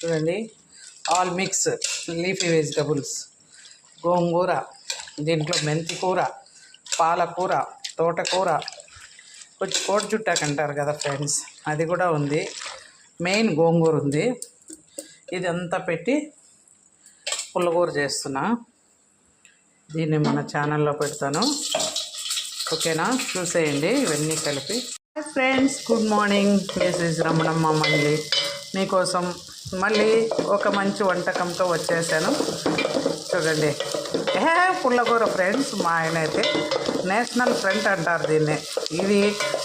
చూడండి, all mix leafy vegetables, గోంగూర, దీంట్లో మెంతి కూర, పాలకూర, తోటకూర, కొంచెం కోడి చుట్టాకు అంటారు కదా ఫ్రెండ్స్, అది కూడా ఉంది. మెయిన్ గోంగూర ఉంది. ఇదంతా పెట్టి పుల్లగూర చేస్తున్నా. దీన్ని మన ఛానల్లో పెడతాను, ఓకేనా? చూసేయండి ఇవన్నీ కలిపి. Friends, good morning. This is Ramanamma మళ్ళీ మీకోసం మళ్ళీ ఒక మంచి వంటకంతో వచ్చేసాను. చూడండి, పుల్లగూర ఫ్రెండ్స్. మా ఆయన అయితే నేషనల్ ఫ్రంట్ అంటారు దీన్ని. ఇది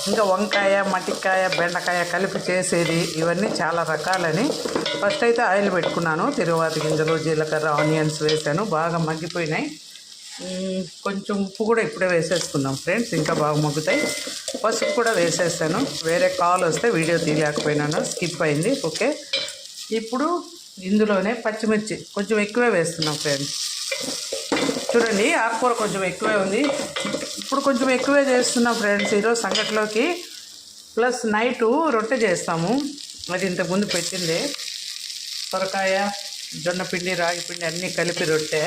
ఇంకా వంకాయ, మటికాయ, బెండకాయ కలిపి చేసేది. ఇవన్నీ చాలా రకాలని. ఫస్ట్ అయితే ఆయిల్ పెట్టుకున్నాను, తిరువాతి గింజలు, జీలకర్ర, ఆనియన్స్ వేసాను. బాగా మగ్గిపోయినాయి. కొంచెం ఉప్పు కూడా ఇప్పుడే వేసేసుకుందాం ఫ్రెండ్స్, ఇంకా బాగా మగ్గుతాయి. పసుపు కూడా వేసేసాను. వేరే కాల్ వస్తే వీడియో తీయలేకపోయినాను, స్కిప్ అయింది. ఓకే, ఇప్పుడు ఇందులోనే పచ్చిమిర్చి కొంచెం ఎక్కువే వేస్తున్నాం ఫ్రెండ్స్. చూడండి, ఆకుకూర కొంచెం ఎక్కువే ఉంది. ఇప్పుడు కొంచెం ఎక్కువే చేస్తున్నాం ఫ్రెండ్స్ ఈరోజు సంగటిలోకి. ప్లస్ నైటు రొట్టె చేస్తాము, అది ఇంతకుముందు పెట్టిందే. సొరకాయ, జొన్నపిండి, రాగిపిండి అన్నీ కలిపి రొట్టె.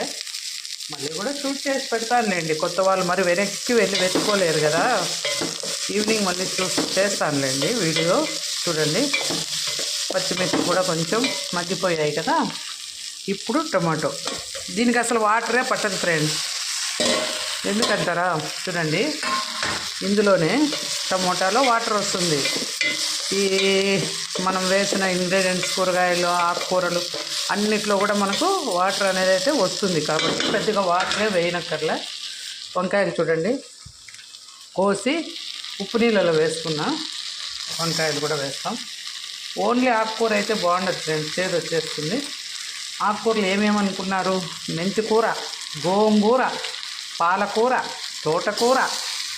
మళ్ళీ కూడా షూట్ చేసి పెడతానులేండి, కొత్త వాళ్ళు మరి వెనక్కి వెళ్ళి వెతుక్కోలేరు కదా. ఈవినింగ్ మళ్ళీ చేస్తానులేండి వీడియో. చూడండి, పచ్చిమిర్చి కూడా కొంచెం మగ్గిపోయాయి కదా. ఇప్పుడు టమాటో. దీనికి అసలు వాటరే పట్టదు ఫ్రెండ్స్, ఎందుకంటారా? చూడండి, ఇందులోనే టమోటాలో వాటర్ వస్తుంది. ఈ మనం వేసిన ఇంగ్రీడియంట్స్, కూరగాయలు, ఆకుకూరలు అన్నిట్లో కూడా మనకు వాటర్ అనేది అయితే వస్తుంది. కాబట్టి పెద్దగా వాటరే వేయనక్కర్లే. వంకాయలు చూడండి, కోసి ఉప్పు నీళ్ళలో వేసుకున్నా. వంకాయలు కూడా వేస్తాం. ఓన్లీ ఆకుకూర అయితే బాగుండదు ఫ్రెండ్స్, చేదు వచ్చేస్తుంది. ఆకుకూరలు ఏమేమనుకున్నారు? మెంతి కూర, గోంగూర, పాలకూర, తోటకూర,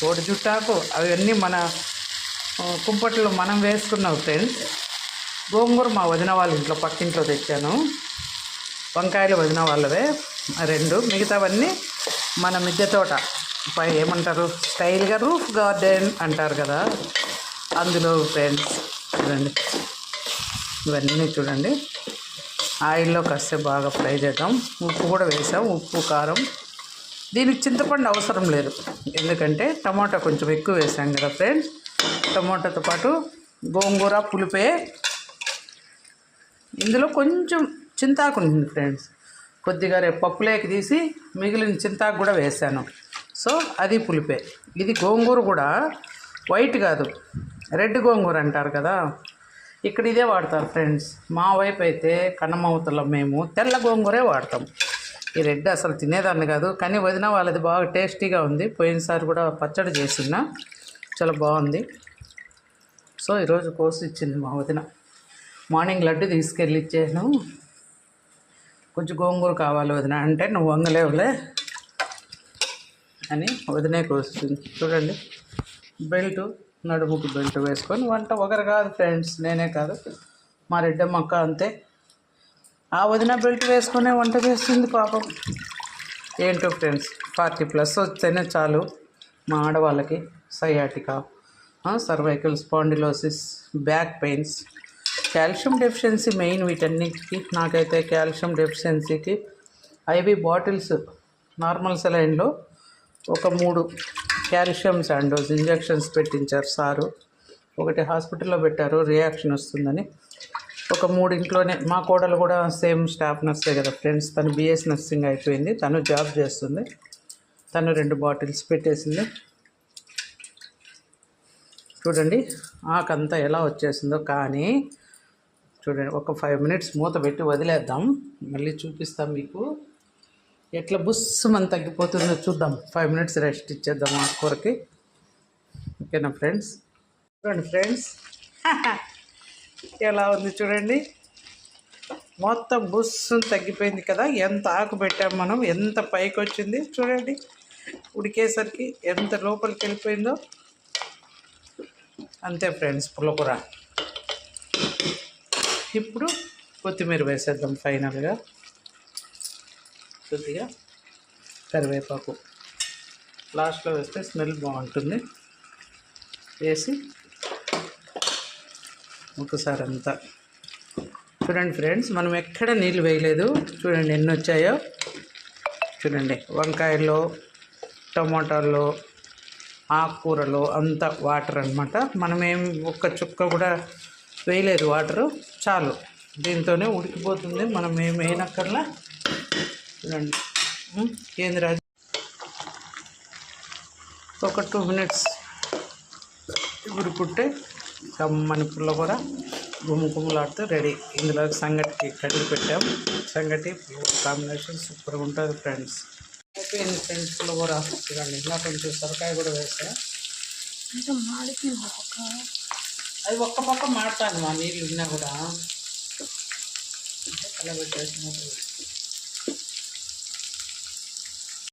కోడి చుట్టాకు, అవన్నీ మన కుంపట్లో మనం వేసుకున్నాం ఫ్రెండ్స్. గోంగూర మా వదిన వాళ్ళ ఇంట్లో, పక్కింట్లో తెచ్చాను. వంకాయలు వదిన వాళ్ళవే 2. మిగతావన్నీ మన మిద్దె తోట పై ఏమంటారు, స్టైల్గా రూఫ్ గార్డెన్ అంటారు కదా, అందులో ఫ్రెండ్స్. చూడండి, ఇవన్నీ చూడండి ఆయిల్లో కాసేపు బాగా ఫ్రై చేద్దాం. ఉప్పు కూడా వేసాం, ఉప్పు, కారం. దీనికి చింతపండు అవసరం లేదు, ఎందుకంటే టమాటా కొంచెం ఎక్కువ వేసాం కదా ఫ్రెండ్స్. టమాటాతో పాటు గోంగూర పులిపే. ఇందులో కొంచెం చింతాకు ఉంది ఫ్రెండ్స్, కొద్దిగా రేపు పప్పులేకి తీసి మిగిలిన చింతాకు కూడా వేసాను. సో అది పులిపే. ఇది గోంగూర కూడా వైట్ కాదు, రెడ్ గోంగూర అంటారు కదా, ఇక్కడ ఇదే వాడతారు ఫ్రెండ్స్. మా వైపు అయితే కన్నమవుతలో మేము తెల్ల గోంగూరే వాడతాం. ఈ రెడ్ అసలు తినేదాన్ని కాదు, కానీ వదిన వాళ్ళది బాగా టేస్టీగా ఉంది. పోయినసారి కూడా పచ్చడి చేసినా, చాలా బాగుంది. సో ఈరోజు కోసి ఇచ్చింది మా వదిన. మార్నింగ్ లడ్డు తీసుకెళ్ళి ఇచ్చాను. కొంచెం గోంగూర కావాలి వదిన అంటే, నువ్వు వంగలేవులే అని వదినే కోస్తుంది. చూడండి, బెల్ట్, నడుముకి బెల్ట్ వేసుకొని వంట ఒకరు కాదు ఫ్రెండ్స్, నేనే కాదు, మా రెడ్డమ్మక్క అంతే. ఆ వదిన బెల్ట్ వేసుకునే వంట చేస్తుంది పాపం. ఏంటో ఫ్రెండ్స్, 40+ వస్తేనే చాలు మా ఆడవాళ్ళకి. Sciatica, cervical spondylosis, back pains, calcium deficiency main వీటన్నిటికి. నాకైతే కాల్షియం డెఫిషియన్సీకి ఐవి బాటిల్స్, నార్మల్ సెలైన్లో ఒక 3 కాల్షియం శాండోస్ ఇంజెక్షన్స్ పెట్టించారు సారు. ఒకటి హాస్పిటల్లో పెట్టారు, రియాక్షన్ వస్తుందని. ఒక 3 ఇంట్లోనే. మా కోడలు కూడా సేమ్ స్టాఫ్ నర్సే కదా ఫ్రెండ్స్, తను బిఎస్ నర్సింగ్ అయిపోయింది, తను జాబ్ చేస్తుంది. తను 2 బాటిల్స్ పెట్టేసింది. చూడండి ఆకంతా ఎలా వచ్చేసిందో. కానీ చూడండి, ఒక 5 మినిట్స్ మూత పెట్టి వదిలేద్దాం, మళ్ళీ చూపిస్తాం మీకు ఎట్లా బుస్సుమని తగ్గిపోతుందో చూద్దాం. 5 మినిట్స్ రెస్ట్ ఇచ్చేద్దాం ఆకుకూరకి, ఓకేనా ఫ్రెండ్స్? చూడండి ఫ్రెండ్స్, ఎలా ఉంది చూడండి, మొత్తం బుస్సుని తగ్గిపోయింది కదా. ఎంత ఆకు పెట్టాం మనం, ఎంత పైకి వచ్చింది చూడండి. ఉడికేసరికి ఎంత లోపలికి వెళ్ళిపోయిందో. అంతే ఫ్రెండ్స్ పుల్లకూర. ఇప్పుడు కొత్తిమీర వేసేద్దాం ఫైనల్గా, కొద్దిగా కరివేపాకు లాస్ట్లో వేస్తే స్మెల్ బాగుంటుంది. వేసి ఒకసారి అంతా చూడండి ఫ్రెండ్స్, మనం ఎక్కడ నీళ్ళు వేయలేదు. చూడండి ఎన్ని వచ్చాయో. చూడండి వంకాయల్లో, టమాటాల్లో, ఆకుకూరలు అంతా వాటర్ అనమాట. మనమేం ఒక్క చుక్క కూడా వేయలేదు వాటరు, చాలు దీంతోనే ఉడికిపోతుంది. మనం ఏం వేయనక్కర్లా. చూడండి ఏంది రాజు, ఒక 2 minutes ఉడుకుంటే కమ్మని పుల్లకూర గుమ్ములాడుతూ రెడీ. ఇందులో సంగటికి కడిగి పెట్టాం. సంగటి కాంబినేషన్ సూపర్గా ఉంటుంది ఫ్రెండ్స్. అయిపోయింది ఫ్రెండ్స్ పుల్లకూర. చూడండి ఇలా కొంచెం సొరకాయ కూడా వేస్తా. అది ఒక్క పక్క మాడతాను మా నీళ్ళు ఉన్నా కూడా అలా పెట్టేసి